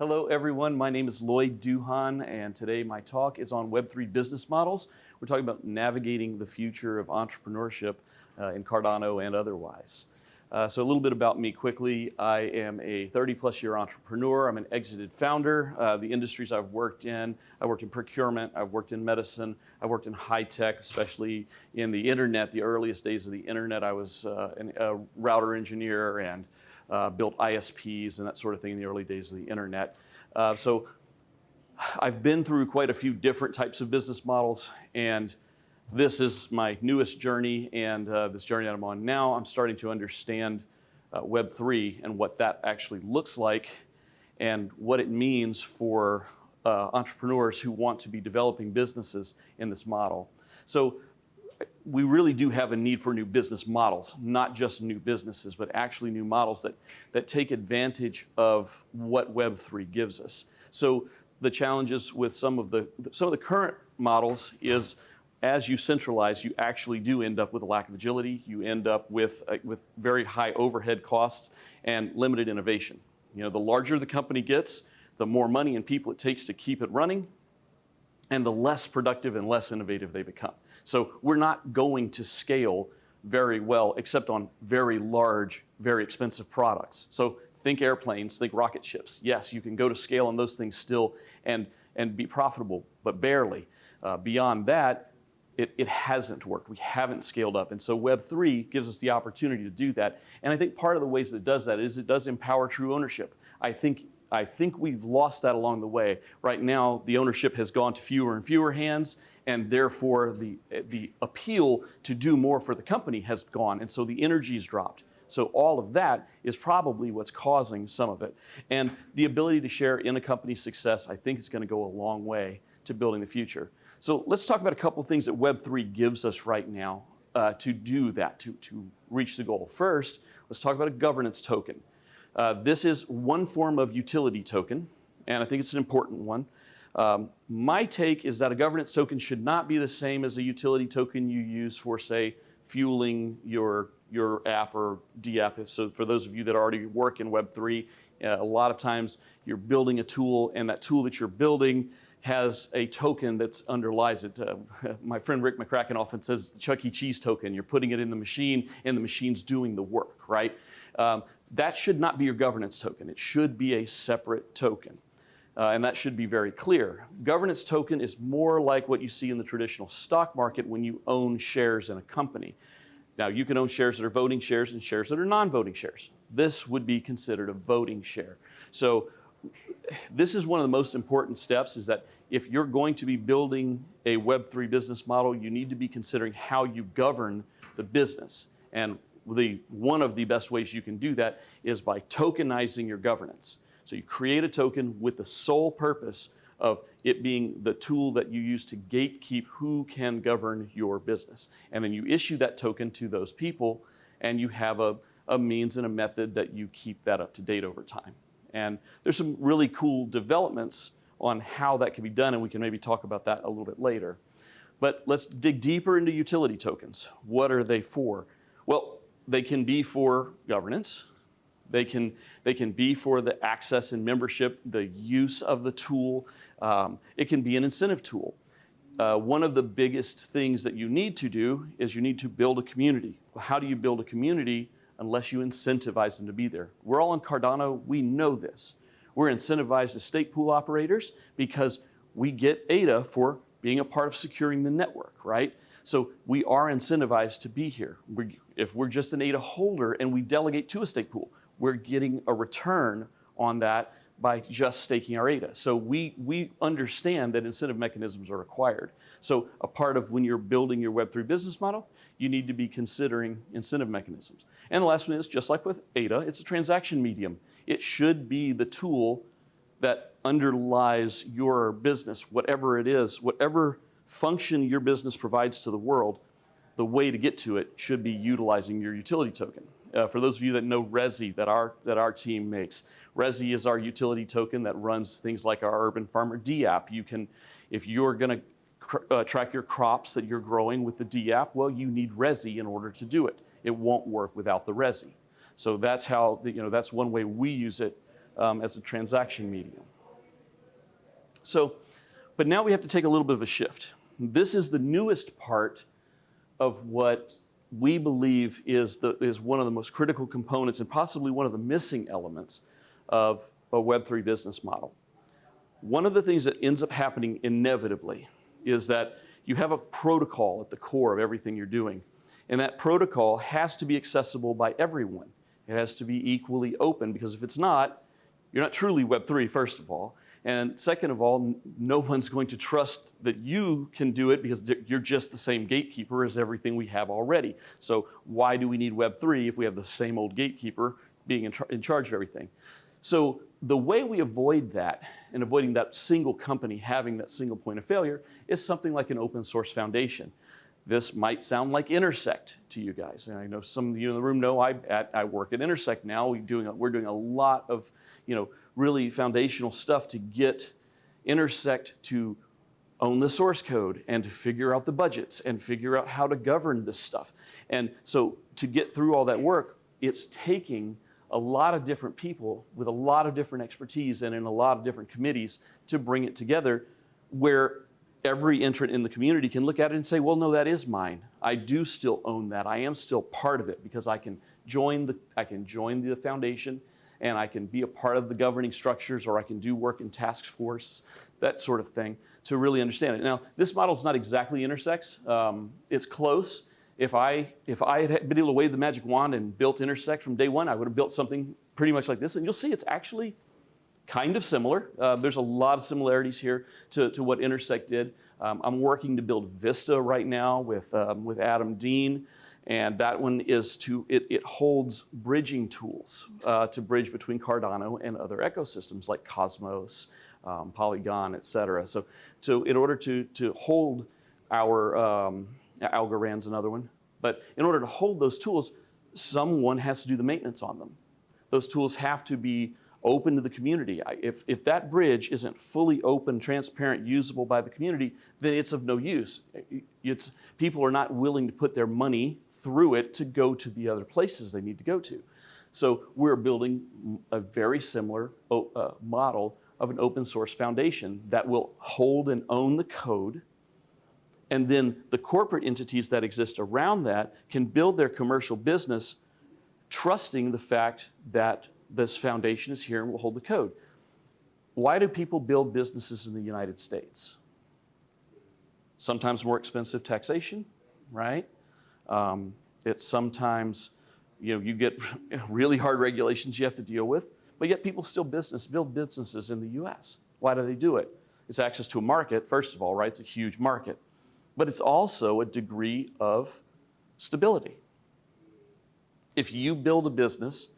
Hello everyone, my name is Lloyd Duhan, and today my talk is on Web3 business models. We're talking about navigating the future of entrepreneurship in Cardano and otherwise. So a little bit about me quickly. I am a 30-plus year entrepreneur. I'm an exited founder. The industries I've worked in procurement, I've worked in medicine, I've worked in high tech, especially in the internet, the earliest days of the internet. I was a router engineer and built ISPs and that sort of thing in the early days of the internet. So I've been through quite a few different types of business models, and this is my newest journey, and this journey that I'm on now, I'm starting to understand Web3 and what that actually looks like and what it means for entrepreneurs who want to be developing businesses in this model. So we really do have a need for new business models, not just new businesses, but actually new models that take advantage of what Web3 gives us. So the challenges with some of the current models is, as you centralize, you actually do end up with a lack of agility. You end up with very high overhead costs and limited innovation. You know, the larger the company gets, the more money and people it takes to keep it running, and the less productive and less innovative they become. So we're not going to scale very well except on very large, very expensive products. So think airplanes, think rocket ships. Yes, you can go to scale on those things still and be profitable, but barely. Beyond that, it hasn't worked. We haven't scaled up. And so Web3 gives us the opportunity to do that. And I think part of the ways that it does that is it does empower true ownership. I think we've lost that along the way. Right now, the ownership has gone to fewer and fewer hands, and therefore the appeal to do more for the company has gone, and so the energy's dropped. So all of that is probably what's causing some of it. And the ability to share in a company's success, I think, is going to go a long way to building the future. So let's talk about a couple of things that Web3 gives us right now to do that, to reach the goal. First, let's talk about a governance token. This is one form of utility token, and I think it's an important one. My take is that a governance token should not be the same as a utility token you use for, say, fueling your app or DApp. So for those of you that already work in Web3, a lot of times you're building a tool, and that tool that you're building has a token that underlies it. My friend Rick McCracken often says it's the Chuck E. Cheese token. You're putting it in the machine, and the machine's doing the work, right? That should not be your governance token. It should be a separate token. And that should be very clear. Governance token is more like what you see in the traditional stock market when you own shares in a company. Now, you can own shares that are voting shares and shares that are non-voting shares. This would be considered a voting share. So this is one of the most important steps, is that if you're going to be building a Web3 business model, you need to be considering how you govern the business. And one of the best ways you can do that is by tokenizing your governance. So you create a token with the sole purpose of it being the tool that you use to gatekeep who can govern your business. And then you issue that token to those people, and you have a means and a method that you keep that up to date over time. And there's some really cool developments on how that can be done, and we can maybe talk about that a little bit later. But let's dig deeper into utility tokens. What are they for? Well, they can be for governance. They can be for the access and membership, the use of the tool. It can be an incentive tool. One of the biggest things that you need to do is you need to build a community. Well, how do you build a community unless you incentivize them to be there? We're all in Cardano. We know this. We're incentivized as stake pool operators because we get ADA for being a part of securing the network, right? So we are incentivized to be here. If we're just an ADA holder and we delegate to a stake pool, we're getting a return on that by just staking our ADA. So we understand that incentive mechanisms are required. So a part of when you're building your Web3 business model, you need to be considering incentive mechanisms. And the last one is, just like with ADA, it's a transaction medium. It should be the tool that underlies your business, whatever it is, whatever function your business provides to the world. The way to get to it should be utilizing your utility token. For those of you that know Resi, that our team makes, Resi is our utility token that runs things like our Urban Farmer DApp. You can, if you're going to track your crops that you're growing with the DApp, well, you need Resi in order to do it. It won't work without the Resi. So that's how, that's one way we use it as a transaction medium. So, but now we have to take a little bit of a shift. This is the newest part of what we believe is one of the most critical components and possibly one of the missing elements of a Web3 business model. One of the things that ends up happening inevitably is that you have a protocol at the core of everything you're doing. And that protocol has to be accessible by everyone. It has to be equally open, because if it's not, you're not truly Web3, first of all. And second of all, no one's going to trust that you can do it, because you're just the same gatekeeper as everything we have already. So why do we need Web3 if we have the same old gatekeeper being in charge of everything? So the way we avoid that, and avoiding that single company having that single point of failure, is something like an open source foundation. This might sound like Intersect to you guys. And I know some of you in the room know I work at Intersect now. We're doing a lot of, really foundational stuff to get Intersect to own the source code and to figure out the budgets and figure out how to govern this stuff. And so to get through all that work, it's taking a lot of different people with a lot of different expertise and in a lot of different committees to bring it together, where every entrant in the community can look at it and say, well, no, that is mine. I do still own that. I am still part of it, because I can join the foundation, and I can be a part of the governing structures, or I can do work in task force, that sort of thing, to really understand it. Now, this model is not exactly Intersect's. It's close. If I had been able to wave the magic wand and built Intersect from day one, I would have built something pretty much like this. And you'll see it's actually kind of similar. There's a lot of similarities here to what Intersect did. I'm working to build Vista right now with Adam Dean. And that one is it holds bridging tools to bridge between Cardano and other ecosystems like Cosmos, Polygon, et cetera. So in order to hold our, Algorand's another one, but in order to hold those tools, someone has to do the maintenance on them. Those tools have to be open to the community. If that bridge isn't fully open, transparent, usable by the community, then it's of no use. People are not willing to put their money through it to go to the other places they need to go to. So we're building a very similar model of an open source foundation that will hold and own the code, and then the corporate entities that exist around that can build their commercial business trusting the fact that this foundation is here and will hold the code. Why do people build businesses in the United States? Sometimes more expensive taxation, right? It's sometimes, you get really hard regulations you have to deal with, but yet people still build businesses in the US. Why do they do it? It's access to a market, first of all, right? It's a huge market. But it's also a degree of stability. If you build a business,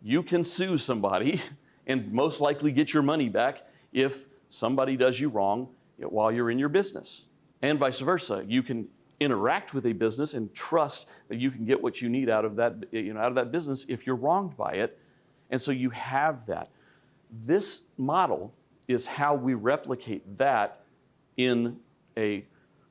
you can sue somebody and most likely get your money back if somebody does you wrong while you're in your business. And vice versa. You can interact with a business and trust that you can get what you need out of that, out of that business if you're wronged by it. And so you have that. This model is how we replicate that in a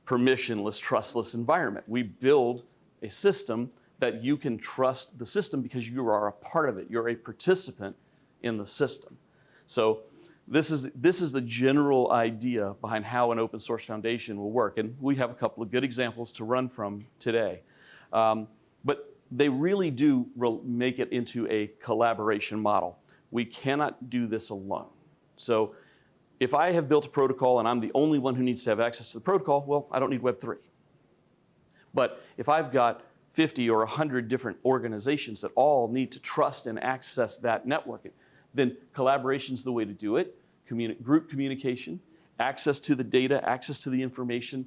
permissionless, trustless environment. We build a system that you can trust the system because you are a part of it. You're a participant in the system. So this is the general idea behind how an open source foundation will work. And we have a couple of good examples to run from today. But they really do make it into a collaboration model. We cannot do this alone. So if I have built a protocol and I'm the only one who needs to have access to the protocol, well, I don't need Web3. But if I've got 50 or 100 different organizations that all need to trust and access that network, then collaboration is the way to do it. Group communication, access to the data, access to the information,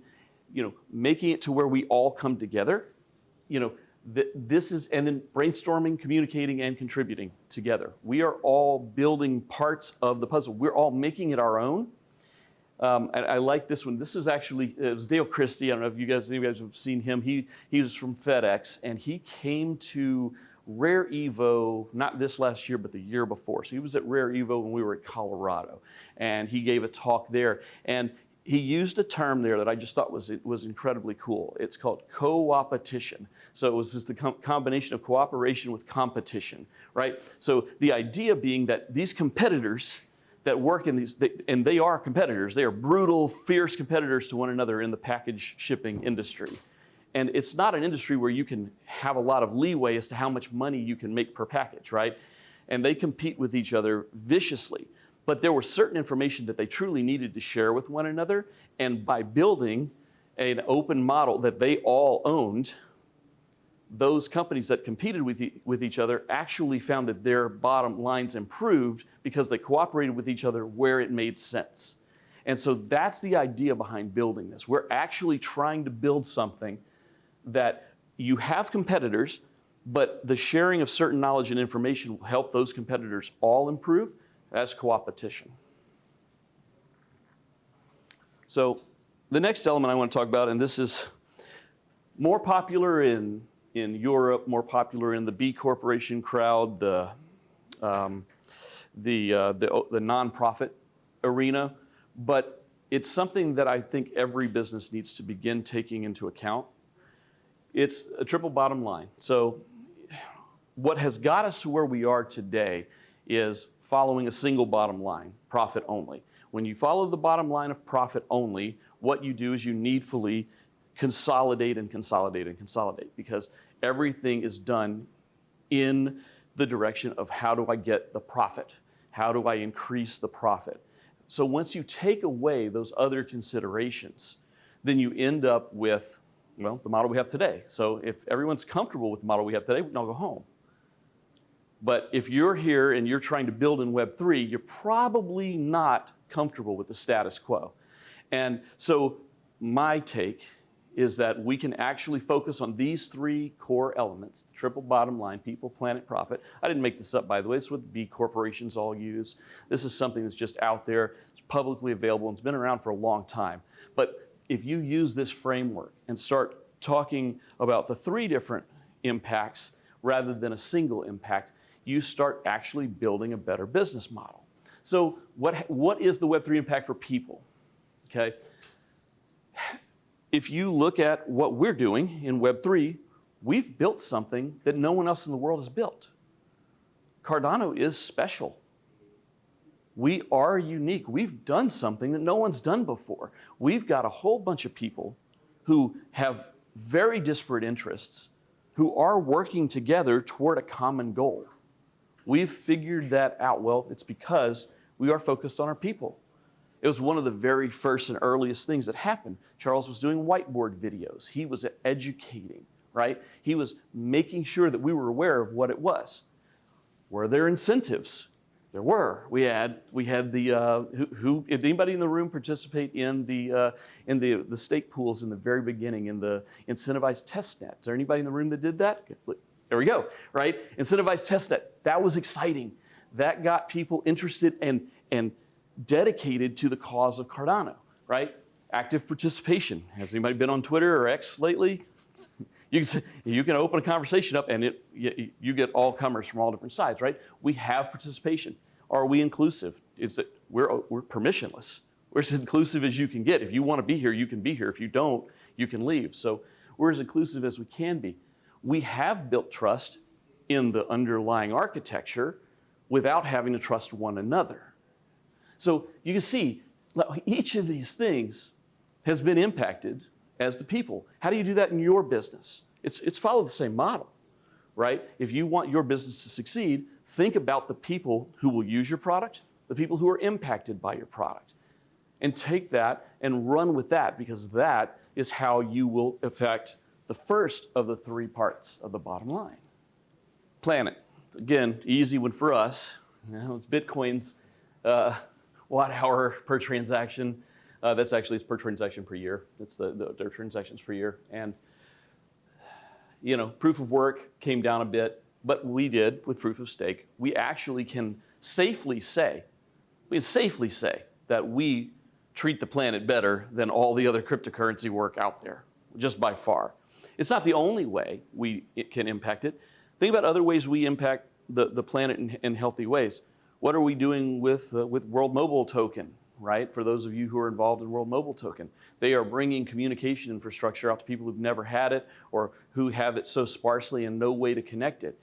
making it to where we all come together. This is, and then brainstorming, communicating, and contributing together. We are all building parts of the puzzle. We're all making it our own. And I like this one. This is actually, it was Dale Christie. I don't know if you guys have seen him. He was from FedEx, and he came to Rare Evo, not this last year, but the year before. So he was at Rare Evo when we were at Colorado, and he gave a talk there. And he used a term there that I just thought was incredibly cool. It's called co-opetition. So it was just a combination of cooperation with competition, right? So the idea being that these competitors that work in these, and they are competitors, they are brutal, fierce competitors to one another in the package shipping industry. And it's not an industry where you can have a lot of leeway as to how much money you can make per package, right? And they compete with each other viciously. But there was certain information that they truly needed to share with one another. And by building an open model that they all owned, those companies that competed with each other actually found that their bottom lines improved because they cooperated with each other where it made sense. And so that's the idea behind building this. We're actually trying to build something that you have competitors, but the sharing of certain knowledge and information will help those competitors all improve. That's co-opetition. So the next element I want to talk about, and this is more popular in Europe, more popular in the B Corporation crowd, the nonprofit arena, but it's something that I think every business needs to begin taking into account. It's a triple bottom line. So what has got us to where we are today is following a single bottom line, profit only. When you follow the bottom line of profit only, what you do is you needfully consolidate and consolidate and consolidate, because everything is done in the direction of how do I get the profit? How do I increase the profit? So once you take away those other considerations, then you end up with, well, the model we have today. So if everyone's comfortable with the model we have today, we can all go home. But if you're here and you're trying to build in Web3, you're probably not comfortable with the status quo. And so my take is that we can actually focus on these three core elements: the triple bottom line, people, planet, profit. I didn't make this up, by the way. It's what B corporations all use. This is something that's just out there. It's publicly available, and it's been around for a long time. But if you use this framework and start talking about the three different impacts rather than a single impact, you start actually building a better business model. So what is the Web3 impact for people? Okay. If you look at what we're doing in Web3, we've built something that no one else in the world has built. Cardano is special. We are unique. We've done something that no one's done before. We've got a whole bunch of people who have very disparate interests who are working together toward a common goal. We've figured that out. Well, it's because we are focused on our people. It was one of the very first and earliest things that happened. Charles was doing whiteboard videos. He was educating, right? He was making sure that we were aware of what it was. Were there incentives? There were. We had the did anybody in the room participate in the stake pools in the very beginning, in the incentivized testnet? Is there anybody in the room that did that? There we go, right? Incentivized testnet. That was exciting. That got people interested and dedicated to the cause of Cardano, right? Active participation. Has anybody been on Twitter or X lately? You can open a conversation up and you get all comers from all different sides, right? We have participation. Are we inclusive? We're permissionless. We're as inclusive as you can get. If you want to be here, you can be here. If you don't, you can leave. So we're as inclusive as we can be. We have built trust in the underlying architecture without having to trust one another. So you can see each of these things has been impacted as the people. How do you do that in your business? It's follow the same model, right? If you want your business to succeed, think about the people who will use your product, the people who are impacted by your product, and take that and run with that, because that is how you will affect the first of the three parts of the bottom line. Planet. Again, easy one for us. It's Bitcoin's watt hour per transaction. That's actually, it's per transaction per year. It's their transactions per year. And, proof of work came down a bit, but we did with proof of stake. We actually can safely say that we treat the planet better than all the other cryptocurrency work out there, just by far. It's not the only way it can impact it. Think about other ways we impact the planet in healthy ways. What are we doing with World Mobile Token? right? For those of you who are involved in World Mobile Token, they are bringing communication infrastructure out to people who've never had it or who have it so sparsely and no way to connect it.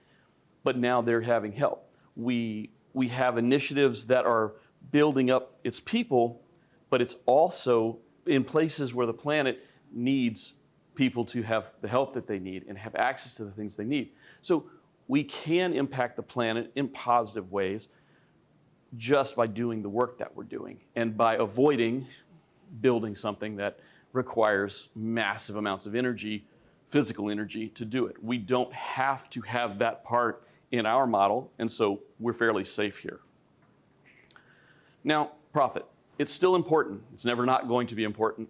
But now they're having help. We have initiatives that are building up its people, but it's also in places where the planet needs people to have the help that they need and have access to the things they need. So we can impact the planet in positive ways just by doing the work that we're doing and by avoiding building something that requires massive amounts of energy, physical energy, to do it. We don't have to have that part in our model, and so we're fairly safe here. Now, profit. It's still important. It's never not going to be important.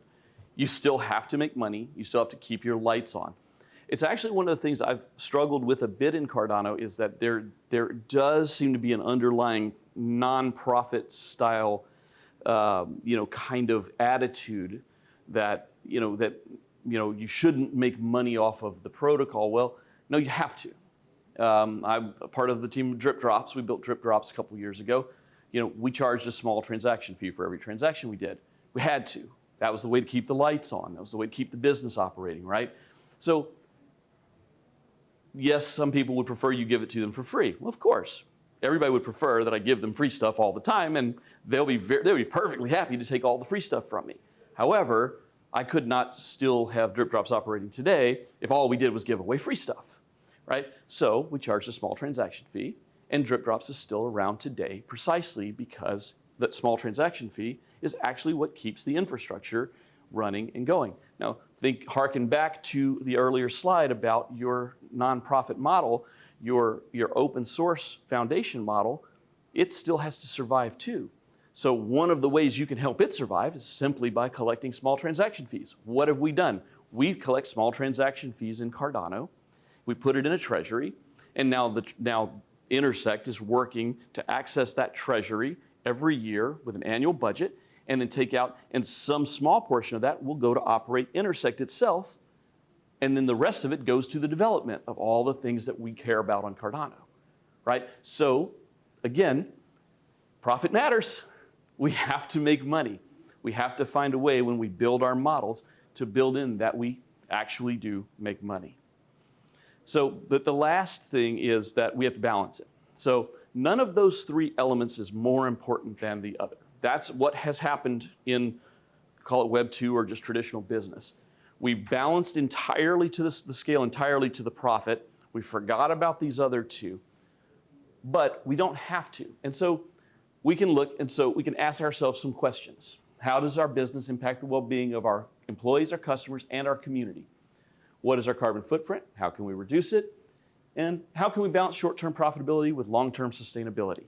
You still have to make money. You still have to keep your lights on. It's actually one of the things I've struggled with a bit in Cardano is that there does seem to be an underlying non-profit style, kind of attitude that, you shouldn't make money off of the protocol. Well, no, you have to. I'm a part of the team of Drip Drops. We built Drip Drops a couple of years ago. We charged a small transaction fee for every transaction we did. We had to. That was the way to keep the lights on. That was the way to keep the business operating, right? So, yes, some people would prefer you give it to them for free. Well, of course. Everybody would prefer that I give them free stuff all the time, and they'll be perfectly happy to take all the free stuff from me. However, I could not still have Drip Drops operating today if all we did was give away free stuff, right? So we charged a small transaction fee, and Drip Drops is still around today precisely because that small transaction fee is actually what keeps the infrastructure running and going. Now, harken back to the earlier slide about your nonprofit model, your open source foundation model, it still has to survive too. So one of the ways you can help it survive is simply by collecting small transaction fees. What have we done? We collect small transaction fees in Cardano. We put it in a treasury, and now Intersect is working to access that treasury every year with an annual budget, and then take out, and some small portion of that will go to operate Intersect itself, and then the rest of it goes to the development of all the things that we care about on Cardano, right? So, again, profit matters. We have to make money. We have to find a way when we build our models to build in that we actually do make money. So the last thing is that we have to balance it. So none of those three elements is more important than the other. That's what has happened in, call it Web 2 or just traditional business. We balanced entirely to the scale, entirely to the profit. We forgot about these other two, but we don't have to. And so we can look, and so we can ask ourselves some questions. How does our business impact the well-being of our employees, our customers, and our community? What is our carbon footprint? How can we reduce it? And how can we balance short-term profitability with long-term sustainability?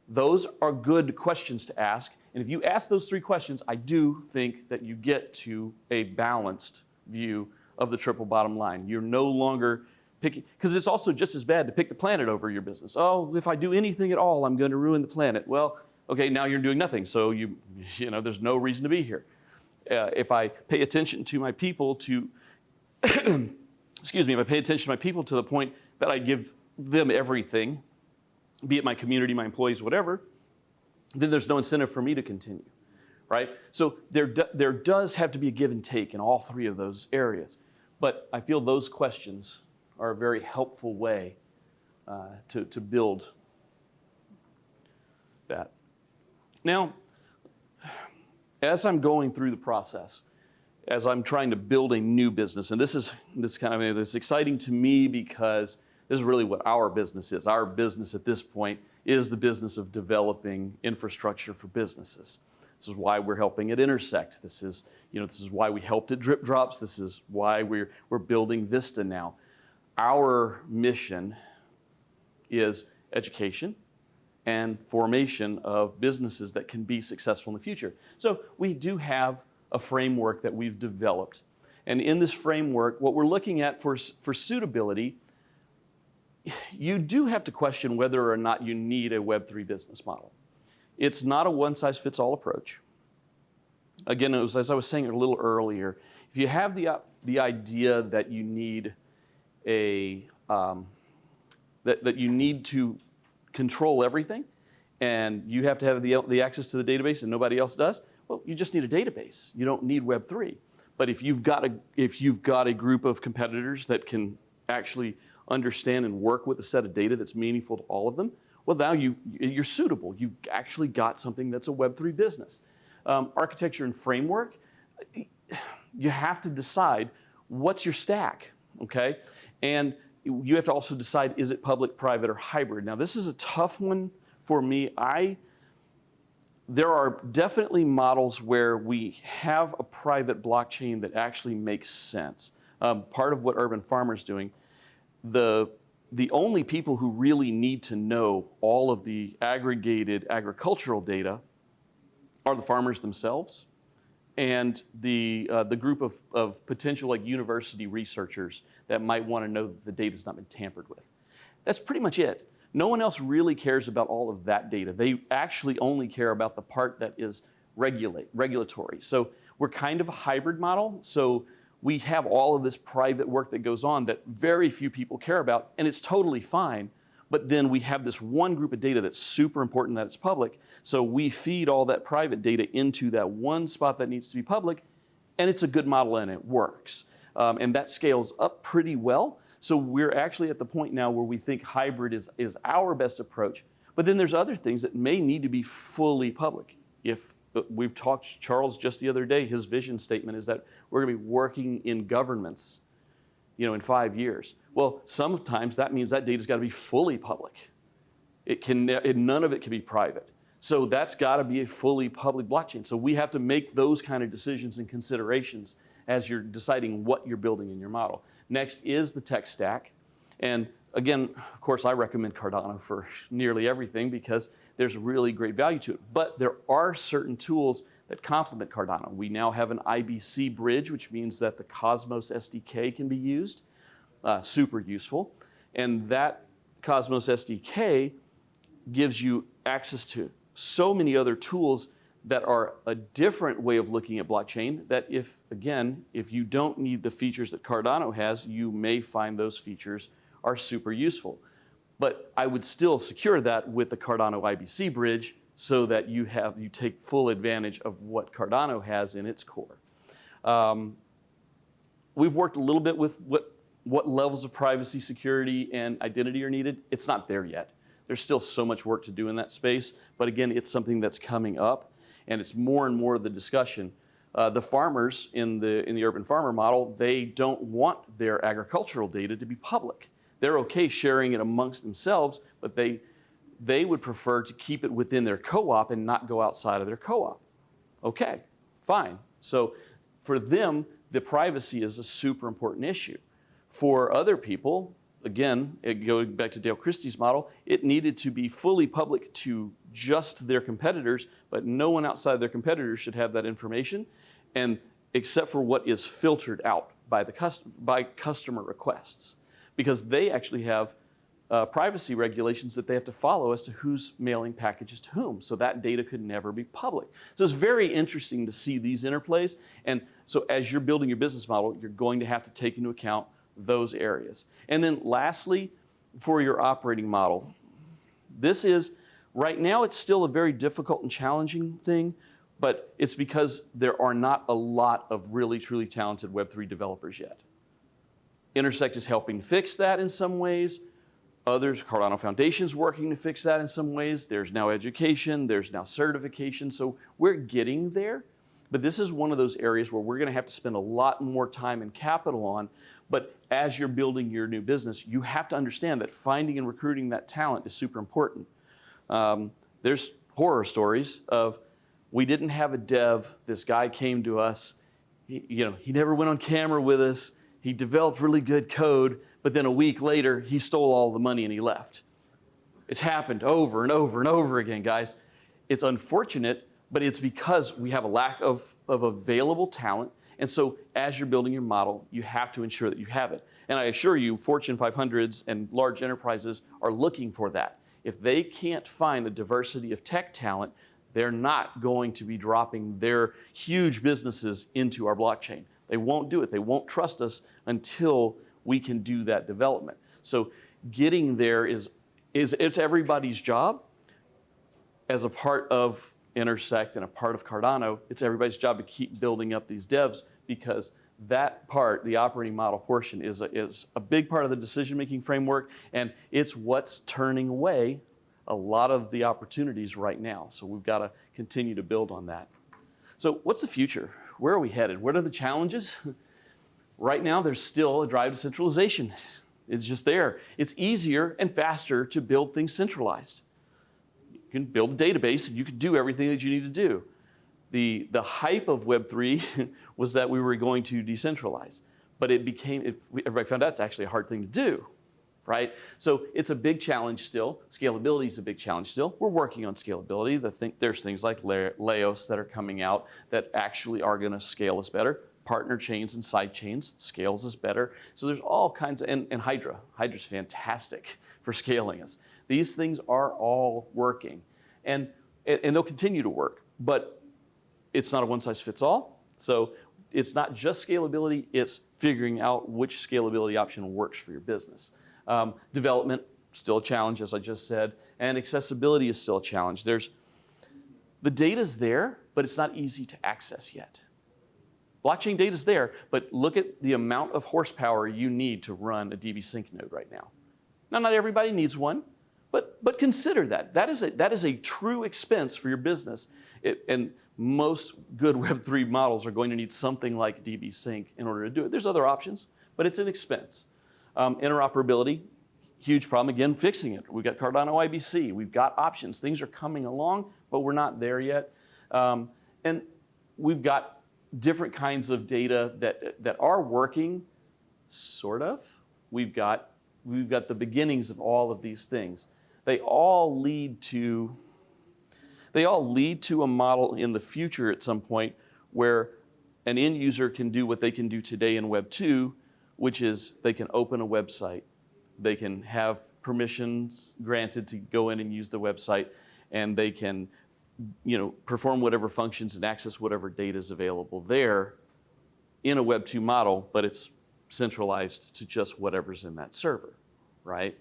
Those are good questions to ask. And if you ask those three questions, I do think that you get to a balanced view of the triple bottom line. You're no longer picking, because it's also just as bad to pick the planet over your business. Oh, if I do anything at all, I'm going to ruin the planet. Well, okay, now you're doing nothing, so there's no reason to be here. If I pay attention to my people excuse me, if I pay attention to my people to the point that I give them everything, be it my community, my employees, whatever, then there's no incentive for me to continue, right? So there does have to be a give and take in all three of those areas. But I feel those questions are a very helpful way to build that. Now, as I'm going through the process, as I'm trying to build a new business, and it's exciting to me because this is really what our business is. Our business at this point is the business of developing infrastructure for businesses. This is why we're helping at Intersect. This is why we helped at Drip Drops. This is why we're building Vista now. Our mission is education and formation of businesses that can be successful in the future. So we do have a framework that we've developed. And in this framework, what we're looking at for suitability, you do have to question whether or not you need a Web3 business model. It's not a one-size-fits-all approach. Again, as I was saying a little earlier, if you have the idea that you need that you need to control everything, and you have to have the access to the database and nobody else does, well, you just need a database. You don't need Web3. But if you've got a group of competitors that can actually understand and work with a set of data that's meaningful to all of them, well, now you're suitable. You've actually got something that's a Web3 business. Architecture and framework, you have to decide what's your stack, okay? And you have to also decide, is it public, private, or hybrid? Now, this is a tough one for me. There are definitely models where we have a private blockchain that actually makes sense. Part of what Urban Farmer is doing, the only people who really need to know all of the aggregated agricultural data are the farmers themselves and the group of potential like university researchers that might want to know that the data's not been tampered with. That's pretty much it. No one else really cares about all of that data. They actually only care about the part that is regulatory. So we're kind of a hybrid model. So we have all of this private work that goes on that very few people care about, and it's totally fine. But then we have this one group of data that's super important that it's public. So we feed all that private data into that one spot that needs to be public, and it's a good model and it works. And that scales up pretty well. So we're actually at the point now where we think hybrid is our best approach. But then there's other things that may need to be fully public. If we've talked to Charles just the other day, his vision statement is that we're going to be working in governments, in 5 years. Well, sometimes that means that data's got to be fully public. None of it can be private. So that's got to be a fully public blockchain. So we have to make those kind of decisions and considerations as you're deciding what you're building in your model. Next is the tech stack. And again, of course, I recommend Cardano for nearly everything because there's really great value to it. But there are certain tools that complement Cardano. We now have an IBC bridge, which means that the Cosmos SDK can be used. Super useful. And that Cosmos SDK gives you access to so many other tools that are a different way of looking at blockchain that if you don't need the features that Cardano has, you may find those features are super useful. But I would still secure that with the Cardano IBC bridge so that you take full advantage of what Cardano has in its core. We've worked a little bit with what levels of privacy, security, and identity are needed. It's not there yet. There's still so much work to do in that space, but again, it's something that's coming up. And it's more and more the discussion. The farmers in the urban farmer model, they don't want their agricultural data to be public. They're okay sharing it amongst themselves, but they would prefer to keep it within their co-op and not go outside of their co-op. Okay, fine. So for them, the privacy is a super important issue. For other people, again, going back to Dale Christie's model, it needed to be fully public to just their competitors, but no one outside their competitors should have that information, and except for what is filtered out by customer requests, because they actually have privacy regulations that they have to follow as to who's mailing packages to whom. So that data could never be public. So it's very interesting to see these interplays. And so as you're building your business model, you're going to have to take into account those areas. And then lastly, for your operating model, this is, right now it's still a very difficult and challenging thing, but it's because there are not a lot of really, truly talented Web3 developers yet. Intersect is helping fix that in some ways. Others, Cardano Foundation's working to fix that in some ways. There's now education, there's now certification, so we're getting there. But this is one of those areas where we're going to have to spend a lot more time and capital on. But as you're building your new business, you have to understand that finding and recruiting that talent is super important. There's horror stories of, we didn't have a dev, this guy came to us, he never went on camera with us, he developed really good code, but then a week later, he stole all the money and he left. It's happened over and over and over again, guys. It's unfortunate, but it's because we have a lack of available talent. And so as you're building your model, you have to ensure that you have it. And I assure you, Fortune 500s and large enterprises are looking for that. If they can't find a diversity of tech talent, they're not going to be dropping their huge businesses into our blockchain. They won't do it. They won't trust us until we can do that development. So getting there it's everybody's job. as a part of Intersect and a part of Cardano, it's everybody's job to keep building up these devs, because that part, the operating model portion, is a big part of the decision-making framework, and it's what's turning away a lot of the opportunities right now. So we've got to continue to build on that. So what's the future? Where are we headed? What are the challenges? Right now, there's still a drive to centralization. It's just there. It's easier and faster to build things centralized. You can build a database and you can do everything that you need to do. The hype of Web3 was that we were going to decentralize, but everybody found out it's actually a hard thing to do, right? So it's a big challenge still. Scalability is a big challenge still. We're working on scalability. There's things like Laos that are coming out that actually are going to scale us better. Partner chains and side chains scales us better. So there's all kinds of, and Hydra. Hydra's fantastic for scaling us. These things are all working, and they'll continue to work, but it's not a one-size-fits-all. So it's not just scalability, it's figuring out which scalability option works for your business. Development, still a challenge, as I just said, and accessibility is still a challenge. The data's there, but it's not easy to access yet. Blockchain data's there, but look at the amount of horsepower you need to run a DB Sync node right now. Now, not everybody needs one, but consider that. That is a true expense for your business. And most good Web3 models are going to need something like DB Sync in order to do it. There's other options, but it's an expense. Interoperability, huge problem. Again, fixing it. We've got Cardano IBC. We've got options. Things are coming along, but we're not there yet. And we've got different kinds of data that are working, sort of. We've got the beginnings of all of these things. They all lead to a model in the future at some point where an end user can do what they can do today in Web 2, which is they can open a website, they can have permissions granted to go in and use the website, and they can perform whatever functions and access whatever data is available there in a Web 2 model, but it's centralized to just whatever's in that server, right?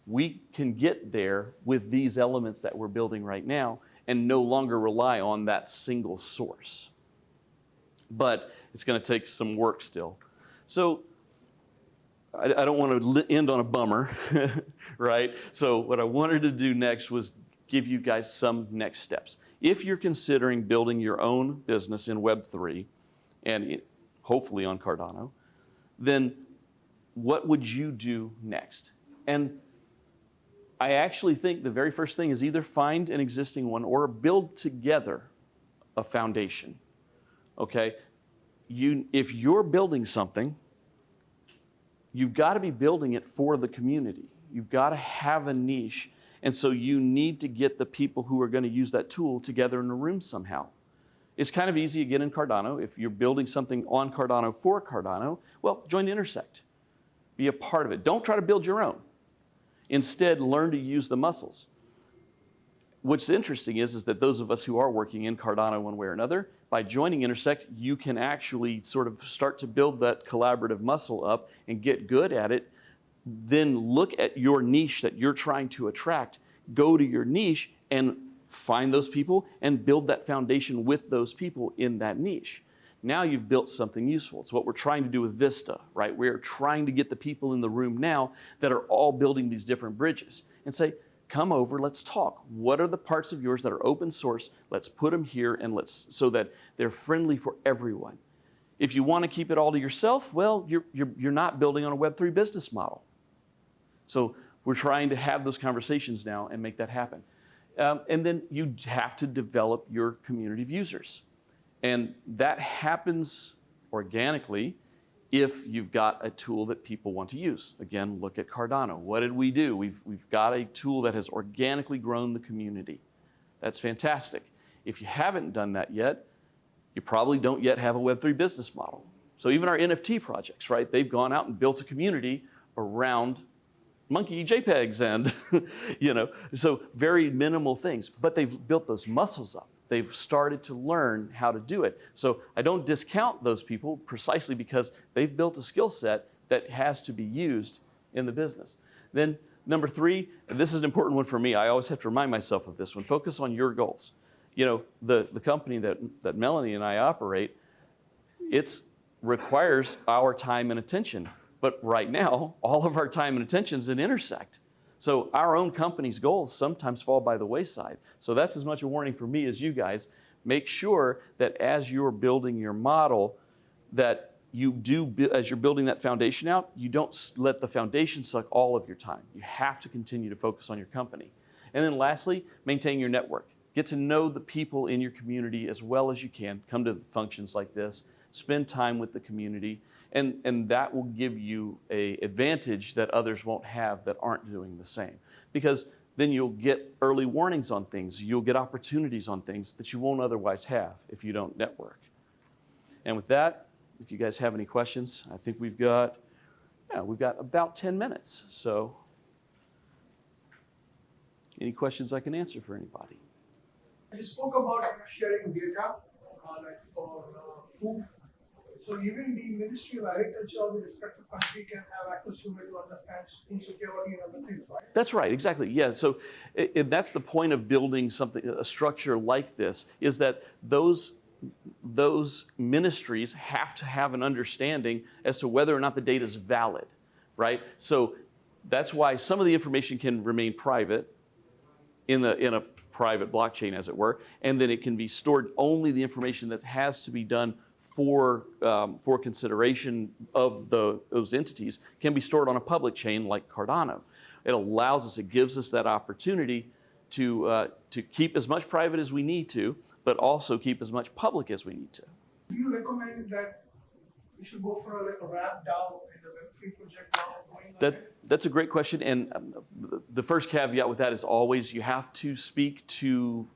We can get there with these elements that we're building right now and no longer rely on that single source. But it's going to take some work still. So I don't want to end on a bummer, right? So what I wanted to do next was give you guys some next steps. If you're considering building your own business in Web3, and hopefully on Cardano, then what would you do next? And I actually think the very first thing is either find an existing one or build together a foundation, okay? If you're building something, you've got to be building it for the community. You've got to have a niche. And so you need to get the people who are going to use that tool together in a room somehow. It's kind of easy again in Cardano. If you're building something on Cardano for Cardano, well, join Intersect. Be a part of it. Don't try to build your own. Instead, learn to use the muscles. What's interesting is that those of us who are working in Cardano one way or another, by joining Intersect, you can actually sort of start to build that collaborative muscle up and get good at it. Then look at your niche that you're trying to attract, go to your niche and find those people and build that foundation with those people in that niche. Now you've built something useful. It's what we're trying to do with Vista, right? We're trying to get the people in the room now that are all building these different bridges and say, come over, let's talk. What are the parts of yours that are open source? Let's put them here and so that they're friendly for everyone. If you want to keep it all to yourself, well, you're not building on a Web3 business model. So we're trying to have those conversations now and make that happen. And then you have to develop your community of users. And that happens organically if you've got a tool that people want to use. Again, look at Cardano. What did we do? We've got a tool that has organically grown the community. That's fantastic. If you haven't done that yet, you probably don't yet have a Web3 business model. So even our NFT projects, right? They've gone out and built a community around monkey JPEGs and, so very minimal things. But they've built those muscles up. They've started to learn how to do it. So I don't discount those people precisely because they've built a skill set that has to be used in the business. Then Number three, and this is an important one for me, I always have to remind myself of this one, focus on your goals. You know, the company that Melanie and I operate, it requires our time and attention. But right now, all of our time and attention is in Intersect. So our own company's goals sometimes fall by the wayside. So that's as much a warning for me as you guys. Make sure that as you're building your model, that you do, as you're building that foundation out, you don't let the foundation suck all of your time. You have to continue to focus on your company. And then lastly, maintain your network. Get to know the people in your community as well as you can. Come to functions like this, spend time with the community, and that will give you an advantage that others won't have that aren't doing the same. Because then you'll get early warnings on things, you'll get opportunities on things that you won't otherwise have if you don't network. And with that, if you guys have any questions, I think we've got about 10 minutes. So any questions I can answer for anybody? You spoke about sharing data, like for food. So even the Ministry of Agriculture of the respective country can have access to it to understand insecurity and other things, right? That's right, exactly. Yeah. So that's the point of building something, a structure like this, is that those ministries have to have an understanding as to whether or not the data is valid, right? So that's why some of the information can remain private in a private blockchain, as it were, and then it can be stored, only the information that has to be done for consideration of those entities can be stored on a public chain like Cardano. It allows us, it gives us that opportunity to keep as much private as we need to, but also keep as much public as we need to. Do you recommend that we should go for like a wrap DAO in the Web3 project now? That's a great question, and the first caveat with that is always you have to speak to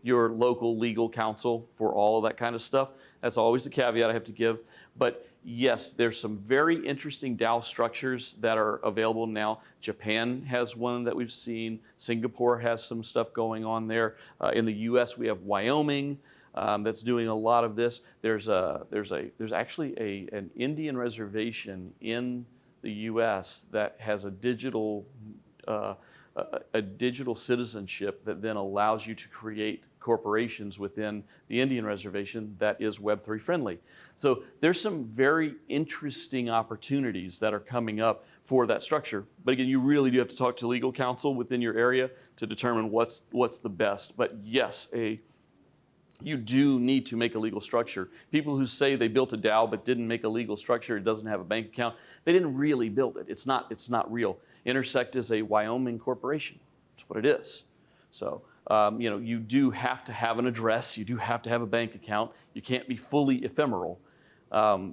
your local legal counsel for all of that kind of stuff. That's always the caveat I have to give. But yes, there's some very interesting DAO structures that are available now. Japan has one that we've seen. Singapore has some stuff going on there. In the U.S., we have Wyoming that's doing a lot of this. There's actually an Indian reservation in the U.S. that has a digital citizenship that then allows you to create corporations within the Indian reservation that is Web3 friendly. So there's some very interesting opportunities that are coming up for that structure. But again, you really do have to talk to legal counsel within your area to determine what's the best. But yes, you do need to make a legal structure. People who say they built a DAO but didn't make a legal structure, it doesn't have a bank account, they didn't really build it. It's not real. Intersect is a Wyoming corporation. That's what it is. So you do have to have an address. You do have to have a bank account. You can't be fully ephemeral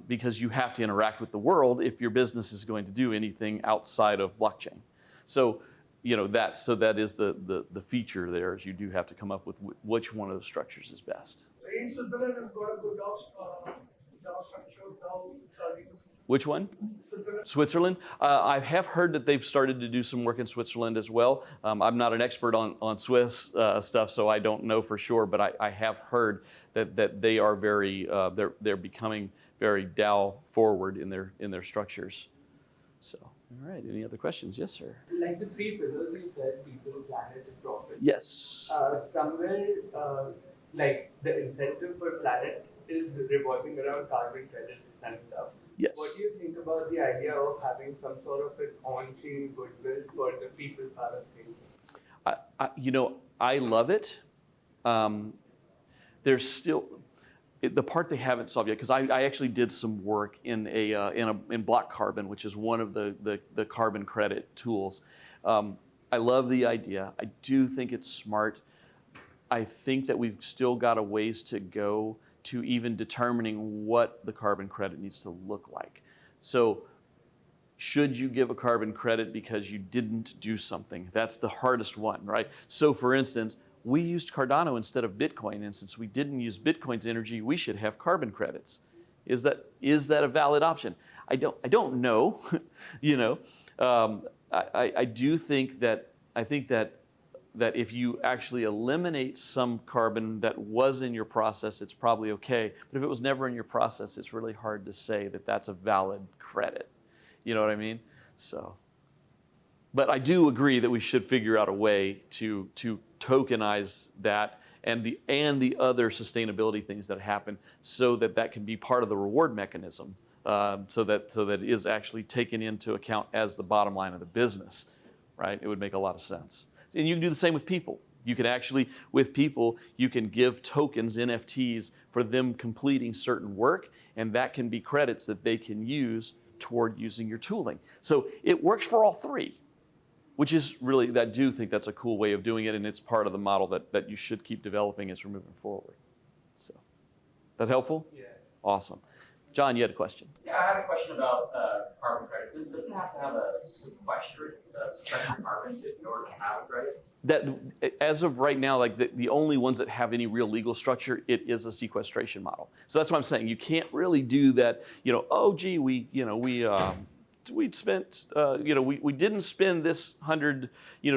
because you have to interact with the world if your business is going to do anything outside of blockchain. So that is the feature there, is you do have to come up with which one of the structures is best. In Switzerland has got a good DAO structure, Which one? Switzerland. I have heard that they've started to do some work in Switzerland as well. I'm not an expert on Swiss stuff, so I don't know for sure, but I have heard that they are they're becoming very DAO forward in their structures. So, all right. Any other questions? Yes, sir. Like the three pillars you said, people, planet, and profit. Yes. Somewhere, like the incentive for planet is revolving around carbon credits and stuff. Yes. What do you think about the idea of having some sort of an on-chain goodwill for the people part of things? I love it. There's still the part they haven't solved yet, because I actually did some work in Block Carbon, which is one of the carbon credit tools. I love the idea. I do think it's smart. I think that we've still got a ways to go to even determining what the carbon credit needs to look like. So should you give a carbon credit because you didn't do something? That's the hardest one, right? So for instance, we used Cardano instead of Bitcoin, and since we didn't use Bitcoin's energy, we should have carbon credits. Is that a valid option? I don't know. I do think that if you actually eliminate some carbon that was in your process, it's probably okay. But if it was never in your process, it's really hard to say that that's a valid credit. You know what I mean? So, But I do agree that we should figure out a way to tokenize that and the other sustainability things that happen, so that that can be part of the reward mechanism, so that it is actually taken into account as the bottom line of the business, right? It would make a lot of sense. And you can do the same with people. You can actually, with people, you can give tokens, NFTs, for them completing certain work, and that can be credits that they can use toward using your tooling. So it works for all three, which is really, I do think that's a cool way of doing it, and it's part of the model that you should keep developing as we're moving forward. So, that helpful? Yeah. Awesome. John, you had a question. Yeah, I had a question about carbon credits. It doesn't have to have a sequester carbon in order to have a credit. That, as of right now, like the only ones that have any real legal structure, it is a sequestration model. So that's what I'm saying. You can't really do that. Oh, gee, we spent, we didn't spend this $100,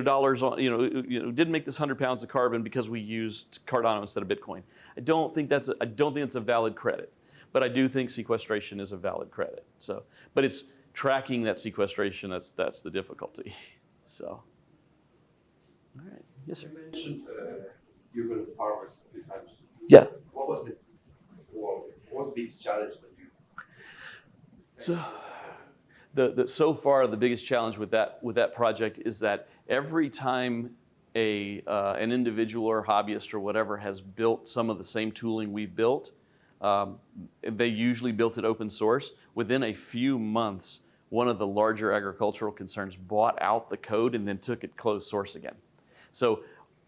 dollars on, didn't make this 100 pounds of carbon because we used Cardano instead of Bitcoin. I don't think that's a valid credit, but I do think sequestration is a valid credit. So, but it's tracking that sequestration that's the difficulty. So, all right, yes, sir. You mentioned urban farmers a few times. Yeah. What was the biggest challenge that you? So. So far, the biggest challenge with that project is that every time an individual or hobbyist or whatever has built some of the same tooling we've built, they usually built it open source. Within a few months, one of the larger agricultural concerns bought out the code and then took it closed source again. So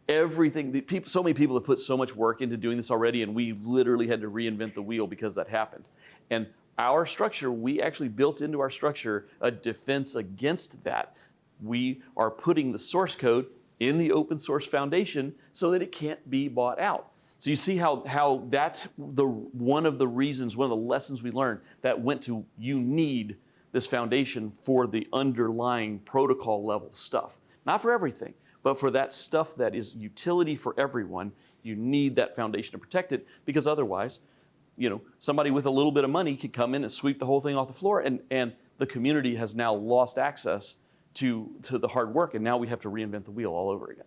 everything, so many people have put so much work into doing this already, and we literally had to reinvent the wheel because that happened. And our structure, we actually built into our structure a defense against that. We are putting the source code in the open source foundation so that it can't be bought out. So you see how that's one of the reasons, one of the lessons we learned that went to, you need this foundation for the underlying protocol level stuff. Not for everything, but for that stuff that is utility for everyone, you need that foundation to protect it, because otherwise, somebody with a little bit of money could come in and sweep the whole thing off the floor, and the community has now lost access to the hard work, and now we have to reinvent the wheel all over again.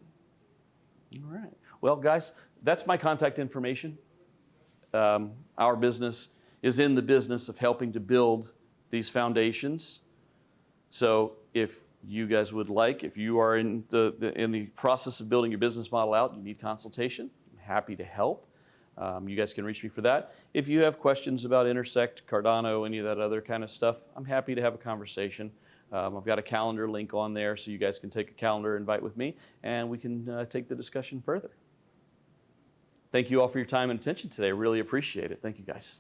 All right. Well, guys, that's my contact information. Our business is in the business of helping to build these foundations. So if you guys would like, if you are in the process of building your business model out, you need consultation, I'm happy to help. You guys can reach me for that. If you have questions about Intersect, Cardano, any of that other kind of stuff, I'm happy to have a conversation. I've got a calendar link on there, so you guys can take a calendar invite with me, and we can take the discussion further. Thank you all for your time and attention today. I really appreciate it. Thank you, guys.